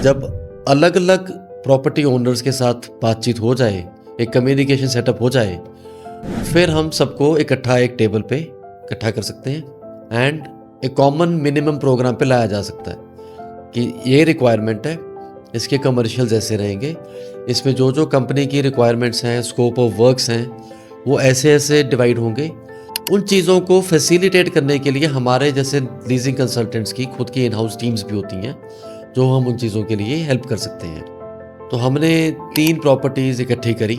जब अलग-अलग property owners के साथ बातचीत हो जाए, एक कम्युनिकेशन सेटअप हो जाए, फिर हम सबको इकट्ठा एक टेबल पे इकट्ठा कर सकते हैं एंड एक कॉमन मिनिमम प्रोग्राम पे लाया जा सकता है कि ये रिक्वायरमेंट है, इसके कमर्शियल्स ऐसे रहेंगे, इसमें जो-जो कंपनी की रिक्वायरमेंट्स हैं, स्कोप ऑफ वर्क्स हैं, वो ऐसे-ऐसे डिवाइड होंगे। उन चीज़ों को फैसिलिटेट करने के लिए हमारे जैसे लीजिंग कंसल्टेंट्स की खुद की इन हाउस टीम्स भी होती हैं, जो हम उन चीज़ों के लिए हेल्प कर सकते हैं। तो हमने 3 प्रॉपर्टीज़ इकट्ठी करी,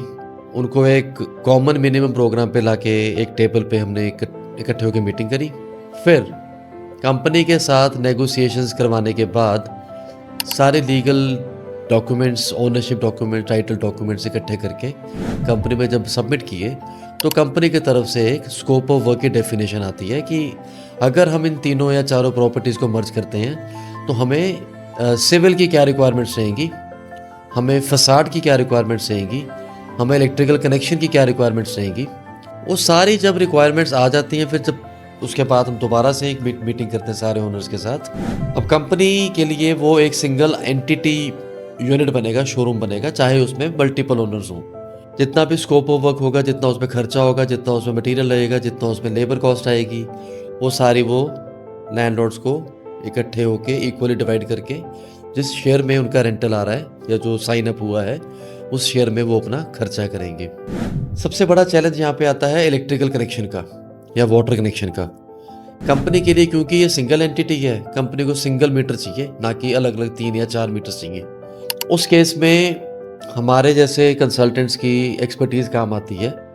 उनको एक कॉमन मिनिमम प्रोग्राम पे लाके एक टेबल पे हमने इकट्ठे होकर मीटिंग करी। फिर कंपनी के साथ नेगोशिएशंस करवाने के बाद सारे legal documents, ownership document, title documents इकट्ठे करके कंपनी में जब सबमिट किए, तो कंपनी की तरफ से एक स्कोप ऑफ वर्क की डेफिनेशन आती है कि अगर हम इन तीनों या चारों प्रॉपर्टीज़ को मर्ज करते हैं, तो हमें सिविल की क्या रिक्वायरमेंट्स रहेंगी, हमें फसाड की क्या रिक्वायरमेंट्स रहेंगी, हमें इलेक्ट्रिकल कनेक्शन की क्या रिक्वायरमेंट्स रहेंगी। वो सारी जब रिक्वायरमेंट्स आ जाती हैं, फिर जब उसके बाद हम दोबारा से एक मीटिंग करते हैं सारे ओनर्स के साथ। अब कंपनी के लिए वो एक सिंगल एंटिटी यूनिट बनेगा, शोरूम बनेगा, चाहे उसमें मल्टीपल ओनर्स हों। जितना भी स्कोप ऑफ वर्क होगा, जितना उसमें खर्चा होगा, जितना उसमें मटेरियल लगेगा, जितना उसमें लेबर कॉस्ट आएगी, वो सारी वो लैंडलॉर्ड्स को इकट्ठे होके इक्वली डिवाइड करके जिस शेयर में उनका रेंटल आ रहा है या जो साइन अप हुआ है, उस शेयर में वो अपना खर्चा करेंगे। सबसे बड़ा चैलेंज यहाँ पे आता है इलेक्ट्रिकल कनेक्शन का या वाटर कनेक्शन का। कंपनी के लिए क्योंकि ये सिंगल एंटिटी है, कंपनी को सिंगल मीटर चाहिए, ना कि अलग-अलग 3 या 4 मीटर चाहिए। उस केस में हमारे जैसे कंसल्टेंट्स की एक्सपर्टीज़ काम आती है।